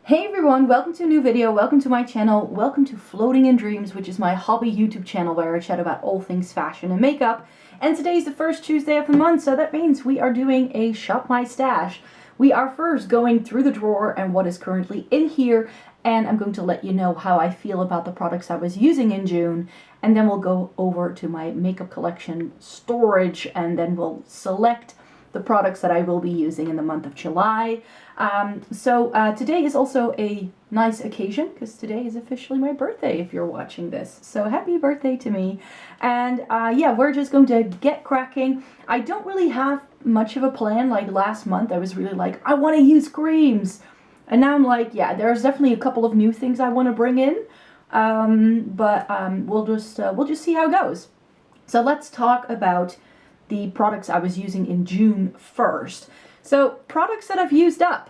Hey everyone, welcome to a new video, welcome to my channel, welcome to Floating in Dreams, which is my hobby YouTube channel where I chat about all things fashion and makeup. And today is the first Tuesday of the month, so that means we are doing a Shop My Stash. We are first going through the drawer and what is currently in here, and I'm going to let you know how I feel about the products I was using in June, and then we'll go over to my makeup collection storage, and then we'll select the products that I will be using in the month of July. Today is also a nice occasion because today is officially my birthday if you're watching this. So happy birthday to me. And yeah, we're just going to get cracking. I don't really have much of a plan. Like last month I was really like, I want to use creams. And now I'm like, yeah, there's definitely a couple of new things I want to bring in. We'll just see how it goes. So let's talk about the products I was using in June first. So products that I've used up.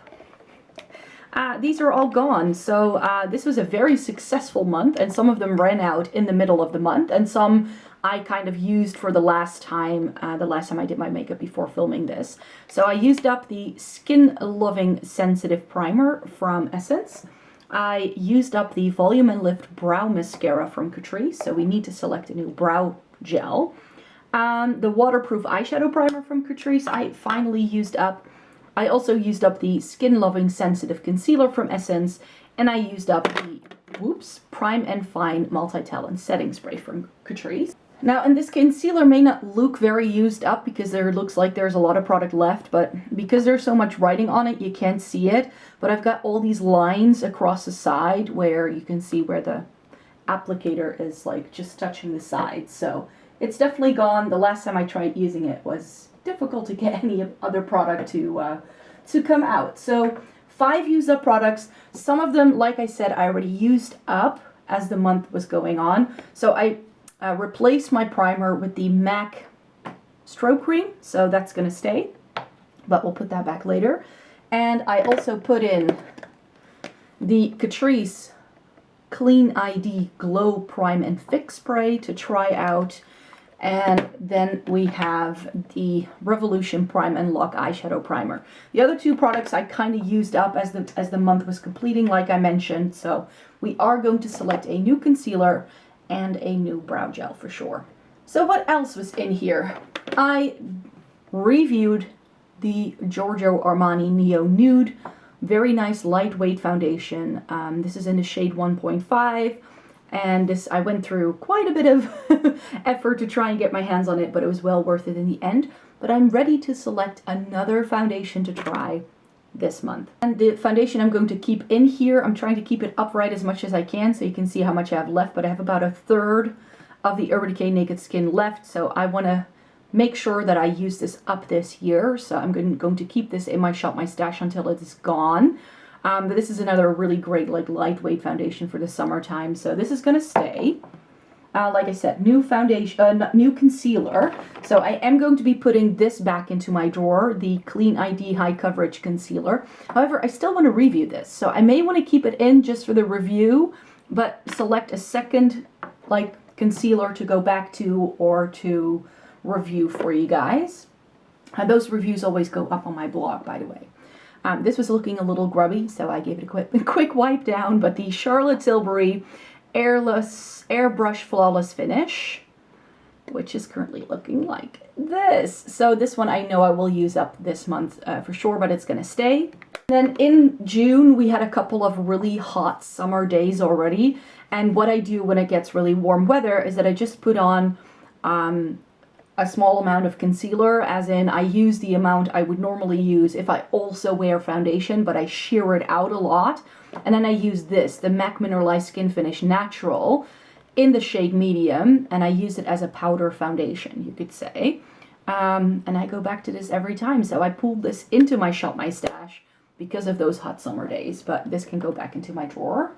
These are all gone. So this was a very successful month, and some of them ran out in the middle of the month, and some I kind of used for the last time I did my makeup before filming this. So I used up the Skin Lovin Sensitive primer from Essence. I used up the Volume and Lift Brow Mascara from Catrice, so we need to select a new brow gel. The waterproof eyeshadow primer from Catrice I finally used up. I also used up the Skin Lovin Sensitive concealer from Essence, and I used up the Prime and Fine Multi-Talent setting spray from Catrice. Now, and this concealer may not look very used up because there looks like there's a lot of product left, but because there's so much writing on it, you can't see it. But I've got all these lines across the side where you can see where the applicator is like just touching the side. So it's definitely gone. The last time I tried using it was difficult to get any other product to come out. So 5 used up products. Some of them, like I said, I already used up as the month was going on. So I replaced my primer with the MAC Strobe Cream. So that's going to stay, but we'll put that back later. And I also put in the Catrice Clean ID Glow Prime and Fix Spray to try out. And then we have the Revolution Prime and Lock Eyeshadow Primer. The other 2 products I kind of used up as the month was completing, like I mentioned. So we are going to select a new concealer and a new brow gel for sure. So what else was in here? I reviewed the Giorgio Armani Neo Nude. Very nice lightweight foundation. This is in the shade 1.5. And this, I went through quite a bit of effort to try and get my hands on it, but it was well worth it in the end. But I'm ready to select another foundation to try this month. And the foundation I'm going to keep in here, I'm trying to keep it upright as much as I can so you can see how much I have left, but I have about 1/3 of the Decay Naked Skin left, so I want to make sure that I use this up this year. So I'm going to keep this in my Shop My Stash until it is gone. But this is another really great like lightweight foundation for the summertime, so this is going to stay. Like I said, new foundation, new concealer. So I am going to be putting this back into my drawer, the Clean ID High Coverage Concealer. However, I still want to review this, so I may want to keep it in just for the review, but select a second like concealer to go back to or to review for you guys. Those reviews always go up on my blog, by the way. This was looking a little grubby, so I gave it a quick wipe down, but the Charlotte Tilbury Airbrush Flawless Finish, which is currently looking like this. So this one I know I will use up this month for sure, but it's going to stay. Then in June, we had a couple of really hot summer days already, and what I do when it gets really warm weather is that I just put on a small amount of concealer, as in I use the amount I would normally use if I also wear foundation, but I sheer it out a lot. And then I use this, the MAC Mineralized Skin Finish Natural in the shade medium, and I use it as a powder foundation, you could say. And I go back to this every time, so I pulled this into my Shop My Stash because of those hot summer days, but this can go back into my drawer.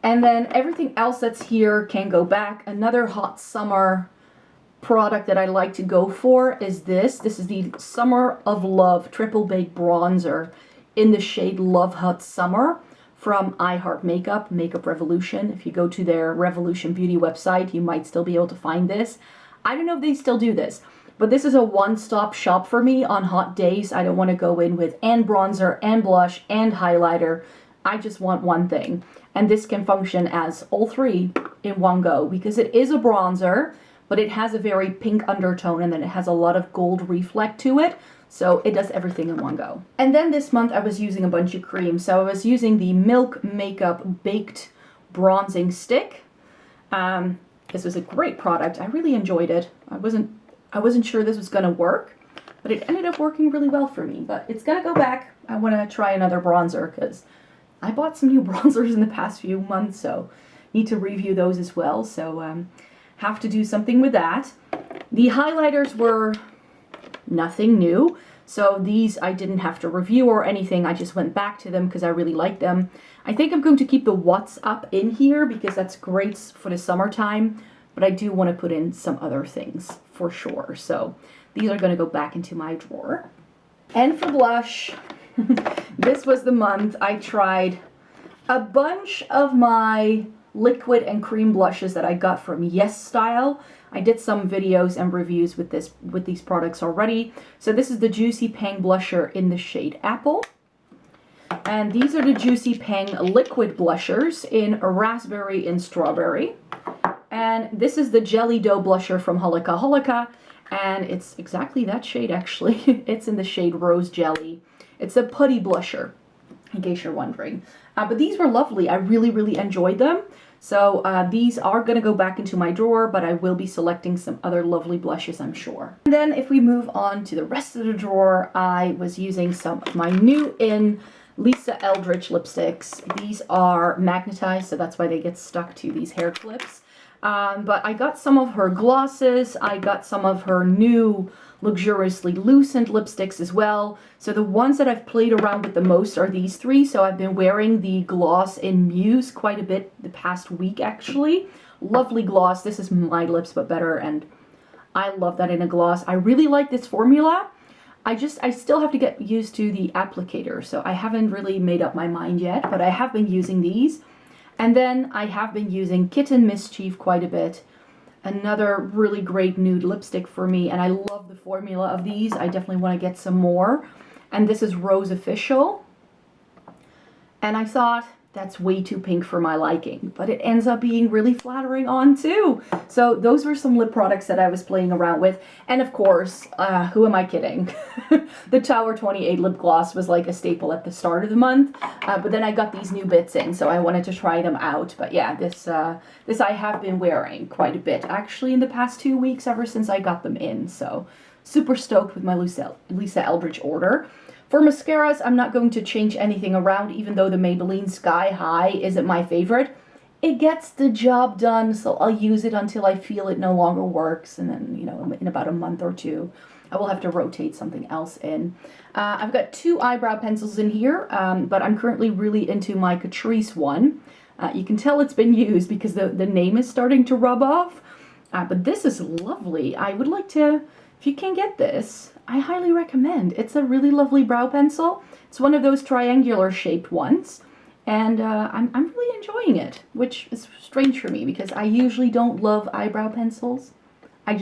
And then everything else that's here can go back. Another hot summer product that I like to go for is this. This is the Summer of Love Triple Bake Bronzer in the shade Love Hot Summer from I Heart Makeup, Makeup Revolution. If you go to their Revolution Beauty website, you might still be able to find this. I don't know if they still do this, But this is a one-stop shop for me on hot days. I don't want to go in with and bronzer and blush and highlighter. I just want one thing. And this can function as all three in one go because it is a bronzer, but it has a very pink undertone and then it has a lot of gold reflect to it. So it does everything in one go. And then this month I was using a bunch of creams. So I was using the Milk Makeup Baked Bronzing Stick. This was a great product. I really enjoyed it. I wasn't sure this was gonna work, but it ended up working really well for me. But it's gonna go back. I wanna try another bronzer because I bought some new bronzers in the past few months, so need to review those as well. So have to do something with that. The highlighters were nothing new. So these I didn't have to review or anything. I just went back to them because I really like them. I think I'm going to keep the What's Up in here because that's great for the summertime. But I do want to put in some other things for sure. So these are going to go back into my drawer. And for blush, this was the month I tried a bunch of my liquid and cream blushes that I got from Yes Style. I did some videos and reviews with these products already. So this is the Juicy Pang blusher in the shade Apple. And these are the Juicy Pang liquid blushers in Raspberry and Strawberry. And this is the Jelly Dough blusher from Holika Holika. And it's exactly that shade actually. It's in the shade Rose Jelly. It's a putty blusher, in case you're wondering. But these were lovely. I really, really enjoyed them. So these are going to go back into my drawer, but I will be selecting some other lovely blushes, I'm sure. And then if we move on to the rest of the drawer, I was using some of my new in Lisa Eldridge lipsticks. These are magnetized, so that's why they get stuck to these hair clips. But I got some of her glosses. I got some of her new luxuriously lucent lipsticks as well. So the ones that I've played around with the most are these three. So I've been wearing the gloss in Muse quite a bit the past week actually. Lovely gloss. This is my lips but better, and I love that in a gloss. I really like this formula. I still have to get used to the applicator, so I haven't really made up my mind yet, but I have been using these. And then I have been using Kitten Mischief quite a bit. Another really great nude lipstick for me, and I love the formula of these. I definitely want to get some more. And this is Rose Official. And I thought, that's way too pink for my liking, but it ends up being really flattering on too. So those were some lip products that I was playing around with. And of course, who am I kidding? The Tower 28 lip gloss was like a staple at the start of the month, but then I got these new bits in, so I wanted to try them out. But yeah, this I have been wearing quite a bit, actually, in the past 2 weeks, ever since I got them in. So super stoked with my Lisa Eldridge order. For mascaras, I'm not going to change anything around, even though the Maybelline Sky High isn't my favorite. It gets the job done, so I'll use it until I feel it no longer works, and then, you know, in about a month or two, I will have to rotate something else in. I've got 2 eyebrow pencils in here, but I'm currently really into my Catrice one. You can tell it's been used because the name is starting to rub off, but this is lovely. I would like to, if you can get this, I highly recommend. It's a really lovely brow pencil. It's one of those triangular shaped ones, and I'm really enjoying it, which is strange for me because I usually don't love eyebrow pencils. I'm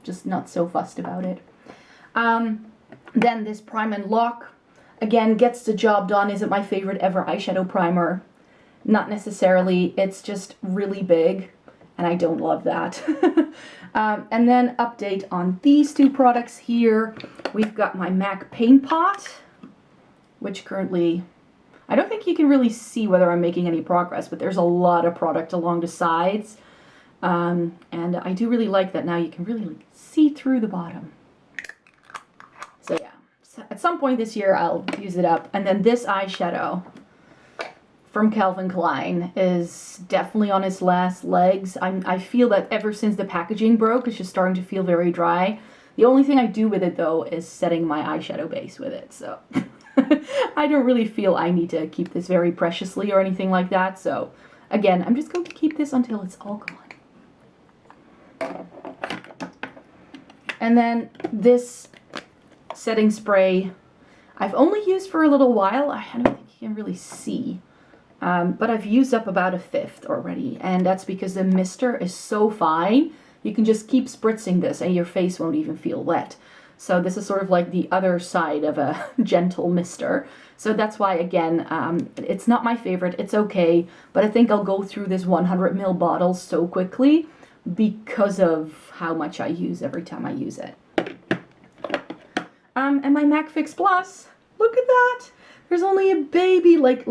just not so fussed about it. Then this Prime and Lock, again, gets the job done. Isn't my favorite ever eyeshadow primer. Not necessarily, it's just really big, and I don't love that. And then update on these 2 products here. We've got my MAC Paint Pot, which currently, I don't think you can really see whether I'm making any progress, but there's a lot of product along the sides. And I do really like that now you can really see through the bottom. So yeah, so at some point this year I'll use it up. And then this eyeshadow from Calvin Klein is definitely on its last legs. I feel that ever since the packaging broke, it's just starting to feel very dry. The only thing I do with it though is setting my eyeshadow base with it, so I don't really feel I need to keep this very preciously or anything like that. So again, I'm just going to keep this until it's all gone. And then this setting spray I've only used for a little while. I don't think you can really see. But I've used up about 1/5 already, and that's because the mister is so fine. you can just keep spritzing this and your face won't even feel wet. So this is sort of like the other side of a gentle mister. So that's why, again, it's not my favorite. It's okay, but I think I'll go through this 100 ml bottle so quickly because of how much I use every time I use it. And my MAC Fix Plus, look at that. There's only a baby, like,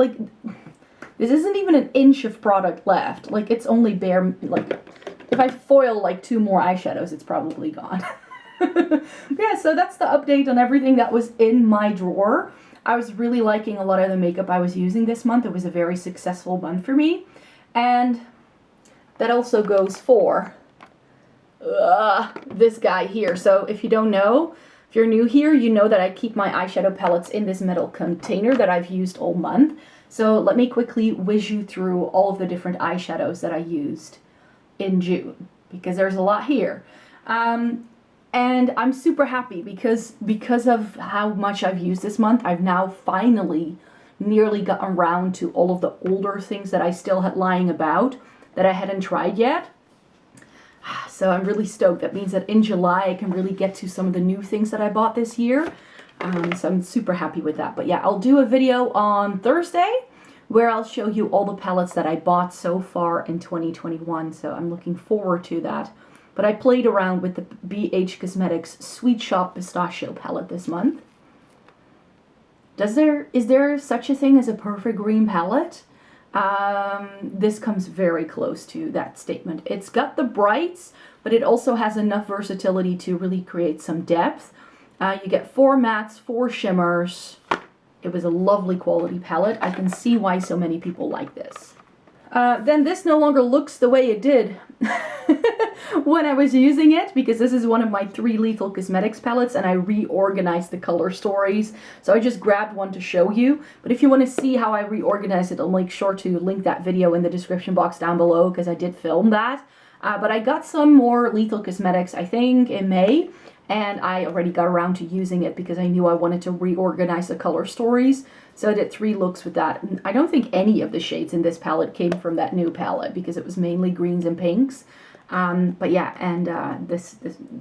this isn't even an inch of product left. Like, it's only bare, like, if I foil like 2 more eyeshadows, it's probably gone. Yeah, so that's the update on everything that was in my drawer. I was really liking a lot of the makeup I was using this month. It was a very successful month for me. And that also goes for this guy here. So if you don't know, if you're new here, you know that I keep my eyeshadow palettes in this metal container that I've used all month. So let me quickly whiz you through all of the different eyeshadows that I used in June, because there's a lot here. And I'm super happy because of how much I've used this month, I've now finally nearly gotten around to all of the older things that I still had lying about that I hadn't tried yet. So I'm really stoked. That means that in July I can really get to some of the new things that I bought this year. So I'm super happy with that. But yeah, I'll do a video on Thursday where I'll show you all the palettes that I bought so far in 2021. So I'm looking forward to that. But I played around with the BH Cosmetics Sweet Shop Pistachio palette this month. Is there such a thing as a perfect green palette? This comes very close to that statement. It's got the brights, but it also has enough versatility to really create some depth. You get 4 mattes, 4 shimmers. It was a lovely quality palette. I can see why so many people like this. Then this no longer looks the way it did when I was using it, because this is one of my 3 Lethal Cosmetics palettes and I reorganized the color stories. So I just grabbed one to show you. But if you want to see how I reorganized it, I'll make sure to link that video in the description box down below, because I did film that. But I got some more Lethal Cosmetics, I think, in May. And I already got around to using it because I knew I wanted to reorganize the color stories. So I did 3 looks with that. And I don't think any of the shades in this palette came from that new palette because it was mainly greens and pinks. But yeah, and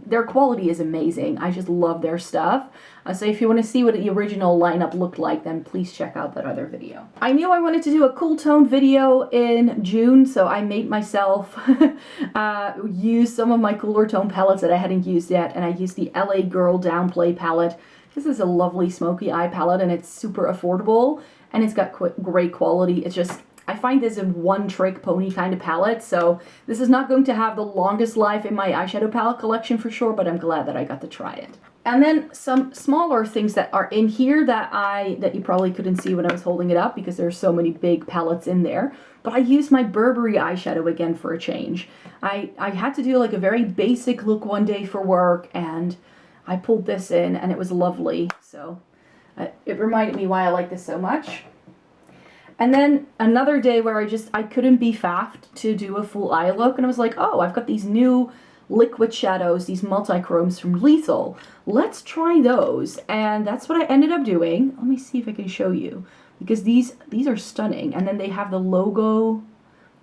their quality is amazing. I just love their stuff. So if you want to see what the original lineup looked like, then please check out that other video. I knew I wanted to do a cool tone video in June, so I made myself use some of my cooler tone palettes that I hadn't used yet, and I used the LA Girl Downplay palette. This is a lovely smoky eye palette, and it's super affordable, and it's got great quality. It's just, I find this a one-trick pony kind of palette, so this is not going to have the longest life in my eyeshadow palette collection for sure, but I'm glad that I got to try it. And then some smaller things that are in here that you probably couldn't see when I was holding it up because there's so many big palettes in there. But I used my Burberry eyeshadow again for a change. I had to do like a very basic look one day for work, and I pulled this in and it was lovely. So it reminded me why I like this so much. And then another day where I couldn't be faffed to do a full eye look, and I was like, oh, I've got these new liquid shadows, these multi-chromes from Lethal. Let's try those. And that's what I ended up doing. Let me see if I can show you, because these are stunning. And then they have the logo. Not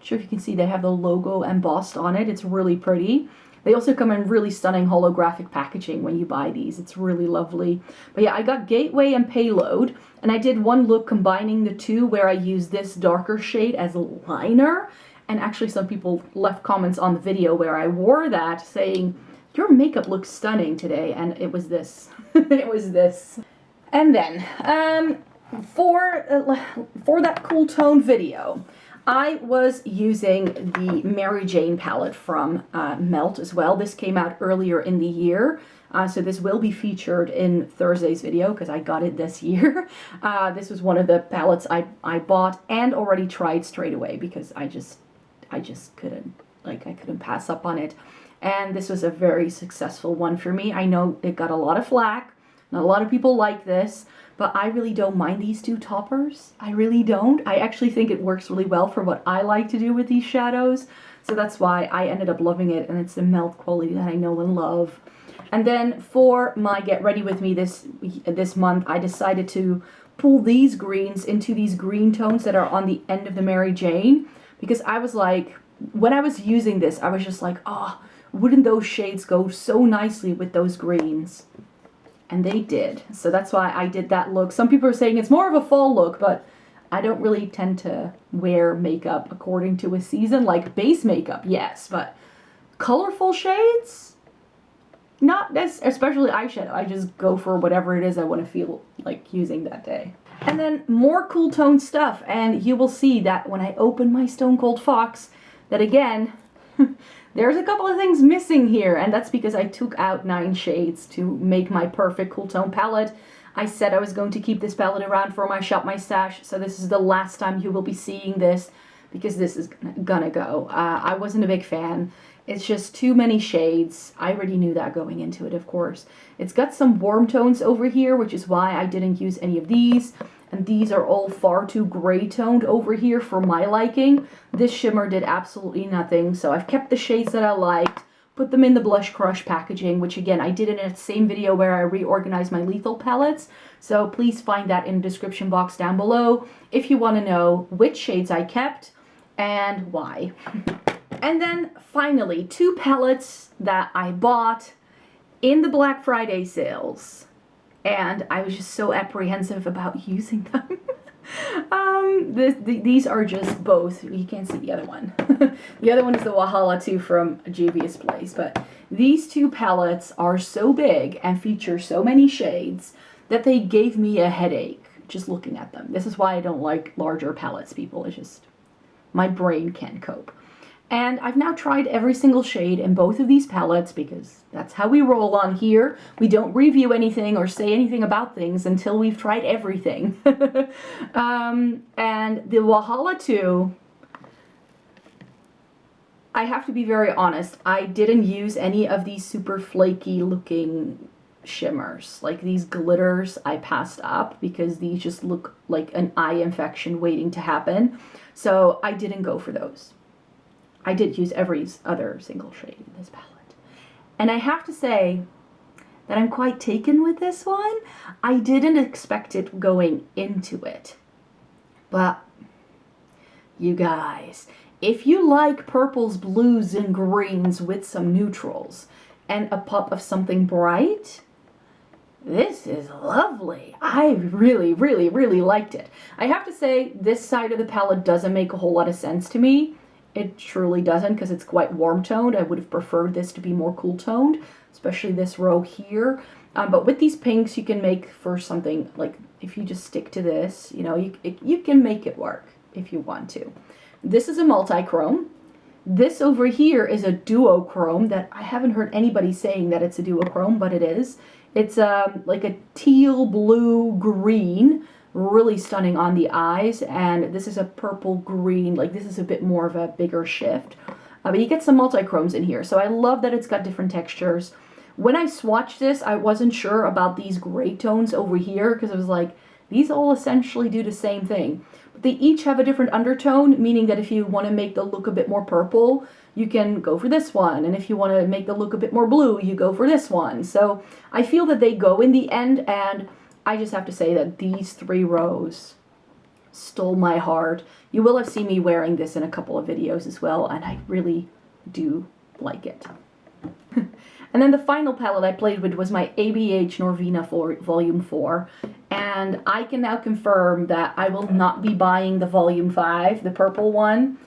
sure if you can see, they have the logo embossed on it. It's really pretty. They also come in really stunning holographic packaging when you buy these. It's really lovely. But yeah, I got Gateway and Payload, and I did one look combining the two where I used this darker shade as a liner. And actually some people left comments on the video where I wore that saying, your makeup looks stunning today, and it was this. It was this. And then, for that cool tone video, I was using the Mary Jane palette from Melt as well. This came out earlier in the year, so this will be featured in Thursday's video because I got it this year. This was one of the palettes I bought and already tried straight away because I just couldn't, I couldn't pass up on it. And this was a very successful one for me. I know it got a lot of flack. Not a lot of people like this, but I really don't mind these two toppers. I really don't. I actually think it works really well for what I like to do with these shadows. So that's why I ended up loving it, and it's the Melt quality that I know and love. And then for my Get Ready With Me this month, I decided to pull these greens into these green tones that are on the end of the Mary Jane. Because I was like, when I was using this, I was just like, oh, wouldn't those shades go so nicely with those greens? And they did. So that's why I did that look. Some people are saying it's more of a fall look, but I don't really tend to wear makeup according to a season. Like base makeup, yes, but colorful shades? Not as, especially eyeshadow. I just go for whatever it is I want to feel like using that day. And then more cool tone stuff, and you will see that when I open my Stone Cold Fox, that again, there's a couple of things missing here, and that's because I took out 9 shades to make my perfect cool tone palette. I said I was going to keep this palette around for my Shop My Stash, so this is the last time you will be seeing this, because this is gonna go. I wasn't a big fan. It's just too many shades. I already knew that going into it, of course. It's got some warm tones over here, which is why I didn't use any of these. And these are all far too gray toned over here for my liking. This shimmer did absolutely nothing, so I've kept the shades that I liked, put them in the Blush Crush packaging, which again, I did in that same video where I reorganized my lethal palettes. So please find that in the description box down below if you want to know which shades I kept and why. And then finally, 2 palettes that I bought in the Black Friday sales. And I was just so apprehensive about using them. These are just both. You can't see the other one. The other one is the Wahala 2 from Juvia's Place. But these 2 palettes are so big and feature so many shades that they gave me a headache just looking at them. This is why I don't like larger palettes, people. It's just my brain can't cope. And I've now tried every single shade in both of these palettes because that's how we roll on here. We don't review anything or say anything about things until we've tried everything. And the Wahala 2, I have to be very honest, I didn't use any of these super flaky looking shimmers. Like these glitters I passed up because these just look like an eye infection waiting to happen. So I didn't go for those. I did use every other single shade in this palette. And I have to say that I'm quite taken with this one. I didn't expect it going into it. But, you guys, if you like purples, blues, and greens with some neutrals and a pop of something bright, this is lovely. I really, really, really liked it. I have to say, this side of the palette doesn't make a whole lot of sense to me. It truly doesn't because it's quite warm toned. I would have preferred this to be more cool toned, especially this row here. But with these pinks, you can make for something like, if you just stick to this, you know, you can make it work if you want to. This is a multi-chrome. This over here is a duochrome that I haven't heard anybody saying that it's a duochrome, but it is. It's like a teal, blue, green. Really stunning on the eyes, and this is a purple green, like this is a bit more of a bigger shift, but you get some multi-chromes in here, so I love that it's got different textures. When I swatched this, I wasn't sure about these gray tones over here because I was like, these all essentially do the same thing, but they each have a different undertone, meaning that if you want to make the look a bit more purple, you can go for this one, and if you want to make the look a bit more blue, you go for this one. So I feel that they go in the end, and I just have to say that these 3 rows stole my heart. You will have seen me wearing this in a couple of videos as well, and I really do like it. And then the final palette I played with was my ABH Norvina Volume 4, and I can now confirm that I will not be buying the Volume 5, the purple one,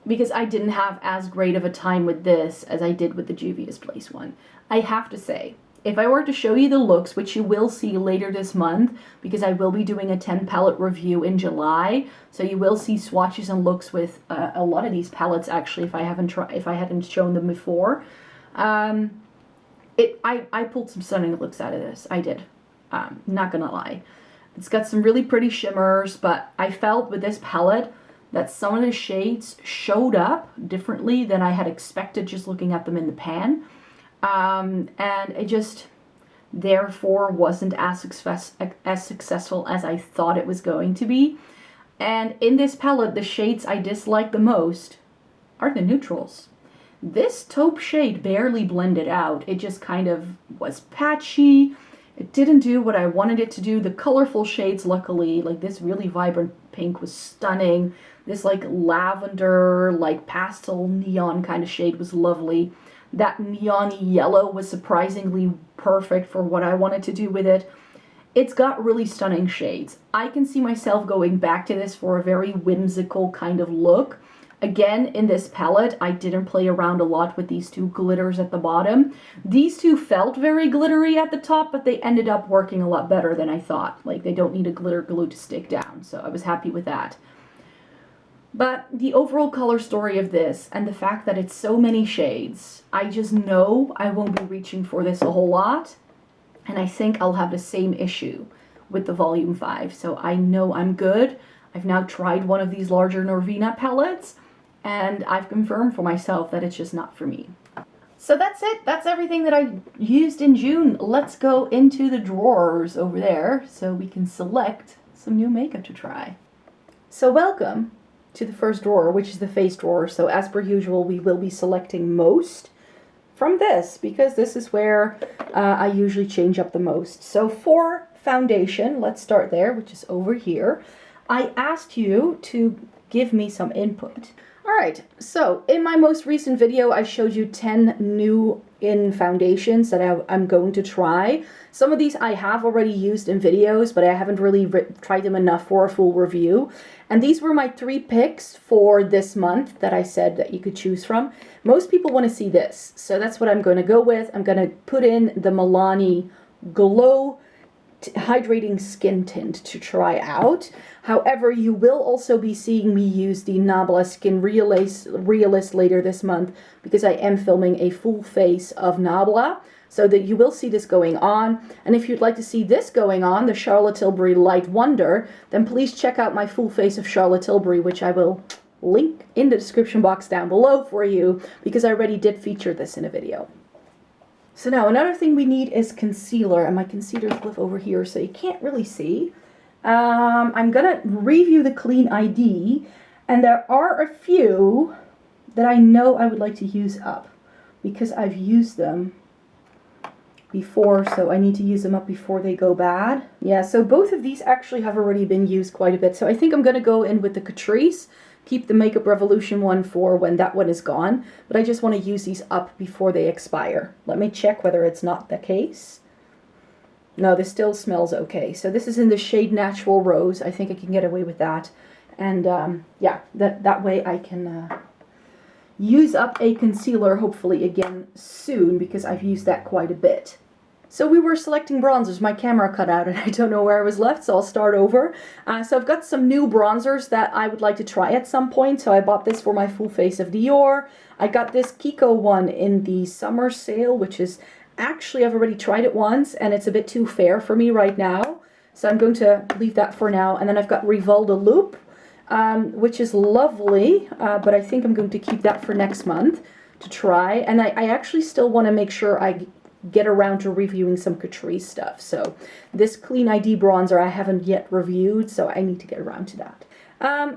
because I didn't have as great of a time with this as I did with the Juvia's Place one. I have to say, if I were to show you the looks, which you will see later this month, because I will be doing a 10 palette review in July, so you will see swatches and looks with a lot of these palettes actually, if I hadn't shown them before. I pulled some stunning looks out of this. I did. Not gonna lie. It's got some really pretty shimmers, but I felt with this palette that some of the shades showed up differently than I had expected just looking at them in the pan. And it just, therefore, wasn't as successful as I thought it was going to be. And in this palette, the shades I dislike the most are the neutrals. This taupe shade barely blended out. It just kind of was patchy. It didn't do what I wanted it to do. The colorful shades, luckily, like this really vibrant pink was stunning. This like lavender, like pastel neon kind of shade was lovely. that neon-y yellow was surprisingly perfect for what I wanted to do with it. It's got really stunning shades. I can see myself going back to this for a very whimsical kind of look. Again, in this palette, I didn't play around a lot with these two glitters at the bottom. These two felt very glittery at the top, but they ended up working a lot better than I thought. Like, they don't need a glitter glue to stick down, so I was happy with that. But the overall color story of this, and the fact that it's so many shades, I just know I won't be reaching for this a whole lot. And I think I'll have the same issue with the Volume 5. So I know I'm good. I've now tried one of these larger Norvina palettes, and I've confirmed for myself that it's just not for me. So that's it. That's everything that I used in June. Let's go into the drawers over there so we can select some new makeup to try. So welcome to the first drawer, which is the face drawer. So as per usual, we will be selecting most from this, because this is where I usually change up the most. So for foundation, let's start there, which is over here. I asked you to give me some input. Alright, so in my most recent video, I showed you 10 new in foundations that I'm going to try. Some of these I have already used in videos, but I haven't really tried them enough for a full review. And these were my 3 picks for this month that I said that you could choose from. Most people want to see this, so that's what I'm going to go with. I'm going to put in the MILANI Glow Hydrating Skin Tint to try out. However, you will also be seeing me use the Nabla Skin Realist later this month, because I am filming a full face of Nabla, so that you will see this going on. And if you'd like to see this going on, the Charlotte Tilbury Light Wonder, then please check out my full face of Charlotte Tilbury, which I will link in the description box down below for you, because I already did feature this in a video. So now another thing we need is concealer, and my concealer's live over here so you can't really see. I'm gonna review the Clean ID, and there are a few that I know I would like to use up because I've used them before, so I need to use them up before they go bad. Yeah, so both of these actually have already been used quite a bit, so I think I'm gonna go in with the Catrice. Keep the Makeup Revolution one for when that one is gone, but I just want to use these up before they expire. Let me check whether it's not the case. No, this still smells okay. So this is in the shade Natural Rose. I think I can get away with that. And yeah, that way I can use up a concealer hopefully again soon, because I've used that quite a bit. So we were selecting bronzers. My camera cut out and I don't know where I was left, so I'll start over. So I've got some new bronzers that I would like to try at some point. So I bought this for my full face of Dior. I got this Kiko one in the summer sale, which is actually, I've already tried it once and it's a bit too fair for me right now. So I'm going to leave that for now. And then I've got Rivalda Loop, which is lovely, but I think I'm going to keep that for next month to try. And I actually still want to make sure I get around to reviewing some Catrice stuff. So this Clean ID bronzer I haven't yet reviewed, so I need to get around to that.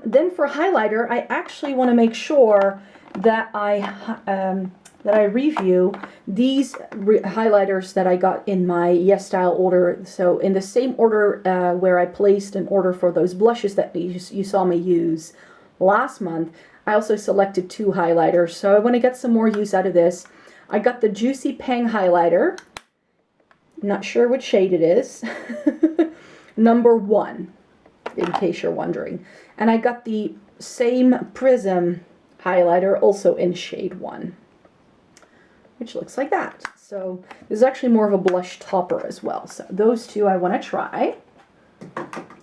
Then for highlighter, I actually want to make sure that I review these highlighters that I got in my Yes Style order. So in the same order where I placed an order for those blushes that you saw me use last month, I also selected 2 highlighters. So I want to get some more use out of this. I got the Juicy Pang highlighter. Not sure what shade it is. Number 1, in case you're wondering. And I got the same Prism highlighter, also in shade 1, which looks like that. So this is actually more of a blush topper as well. So those 2 I want to try.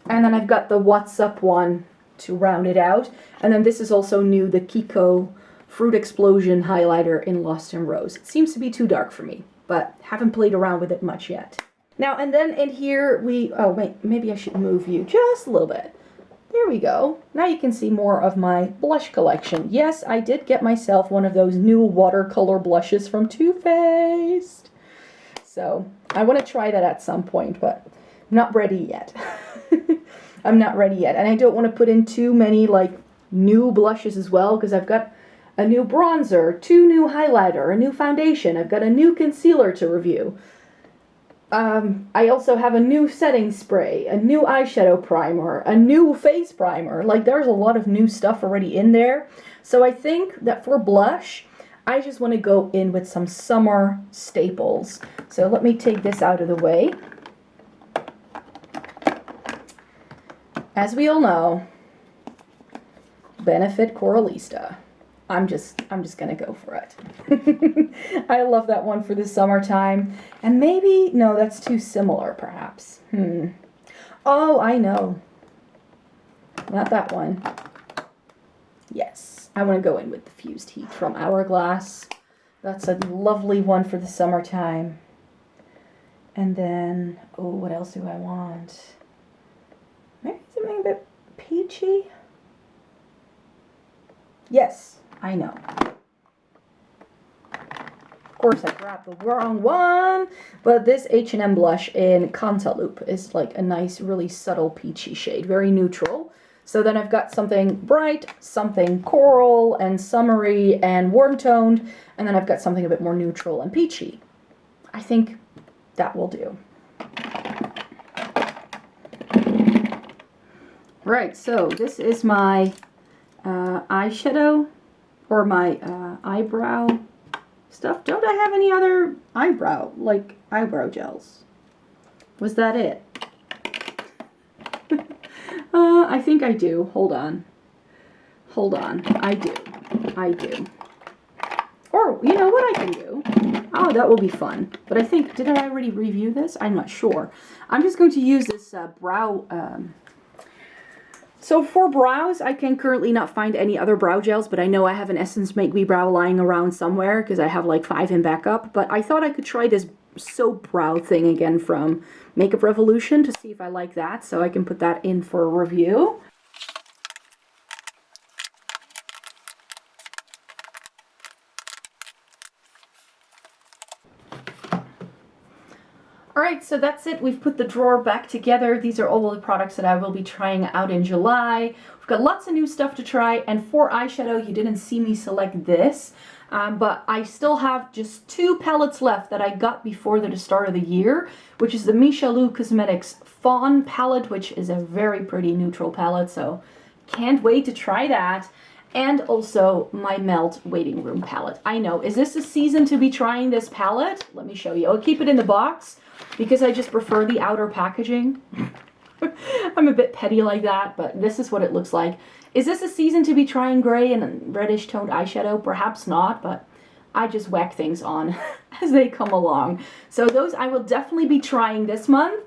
And then I've got the What's Up one to round it out. And then this is also new, the Kiko Fruit Explosion highlighter in Lost in Rose. It seems to be too dark for me, but haven't played around with it much yet. Now, and then in here oh wait, maybe I should move you just a little bit. There we go. Now you can see more of my blush collection. Yes, I did get myself one of those new watercolor blushes from Too Faced. So I want to try that at some point, but I'm not ready yet. I'm not ready yet. And I don't want to put in too many like new blushes as well, because I've got a new bronzer, 2 new highlighter, a new foundation. I've got a new concealer to review. I also have a new setting spray, a new eyeshadow primer, a new face primer. Like, there's a lot of new stuff already in there. So I think that for blush, I just want to go in with some summer staples. So let me take this out of the way. As we all know, Benefit Coralista. I'm just gonna go for it. I love that one for the summertime. And maybe, no, that's too similar perhaps. Oh, I know. Not that one. Yes, I want to go in with the Fused Heat from Hourglass. That's a lovely one for the summertime. And then, oh, what else do I want? Maybe something a bit peachy? Yes, I know. Of course, I grabbed the wrong one, but this H&M blush in Cantaloupe is like a nice, really subtle peachy shade, very neutral. So then I've got something bright, something coral and summery and warm toned, and then I've got something a bit more neutral and peachy. I think that will do. Right, so this is my eyeshadow or my eyebrow stuff. Don't I have any other eyebrow gels? Was that it? I think I do. Hold on. Hold on. I do. Or, you know what I can do? Oh, that will be fun. But I think, did I already review this? I'm not sure. I'm just going to use this brow... So for brows, I can currently not find any other brow gels, but I know I have an Essence Make Me Brow lying around somewhere because I have like 5 in backup. But I thought I could try this soap brow thing again from Makeup Revolution to see if I like that, so I can put that in for a review. Alright, so that's it. We've put the drawer back together. These are all the products that I will be trying out in July. We've got lots of new stuff to try, and for eyeshadow, you didn't see me select this, but I still have just 2 palettes left that I got before the start of the year, which is the Michelou Cosmetics Fawn palette, which is a very pretty neutral palette, so can't wait to try that. And also my Melt Waiting Room palette. I know, is this a season to be trying this palette? Let me show you. I'll keep it in the box because I just prefer the outer packaging. I'm a bit petty like that, but this is what it looks like. Is this a season to be trying gray and reddish toned eyeshadow? Perhaps not, but I just whack things on as they come along. So those I will definitely be trying this month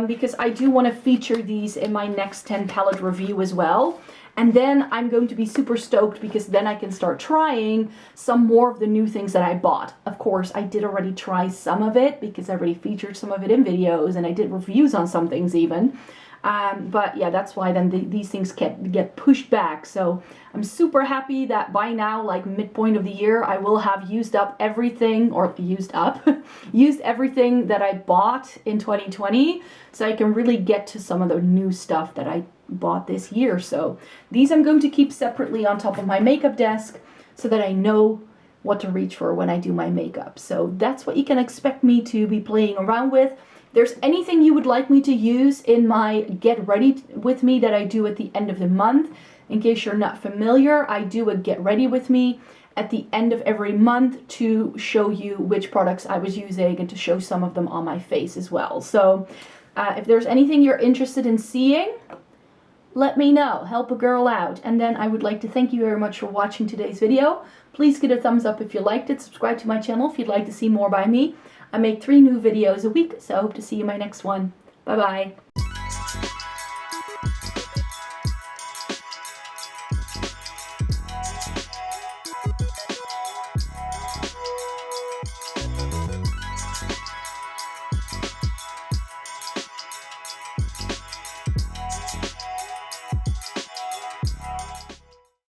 because I do want to feature these in my next 10 palette review as well. And then I'm going to be super stoked because then I can start trying some more of the new things that I bought. Of course, I did already try some of it because I already featured some of it in videos and I did reviews on some things even. But yeah, that's why then these things get pushed back. So I'm super happy that by now, like midpoint of the year, I will have used up everything, or used everything that I bought in 2020. So I can really get to some of the new stuff that I bought this year. So these I'm going to keep separately on top of my makeup desk so that I know what to reach for when I do my makeup. So that's what you can expect me to be playing around with. There's anything you would like me to use in my Get Ready With Me that I do at the end of the month. In case you're not familiar, I do a Get Ready With Me at the end of every month to show you which products I was using and to show some of them on my face as well. So if there's anything you're interested in seeing, let me know. Help a girl out. And then I would like to thank you very much for watching today's video. Please give it a thumbs up if you liked it. Subscribe to my channel if you'd like to see more by me. I make 3 new videos a week, so I hope to see you in my next one. Bye-bye.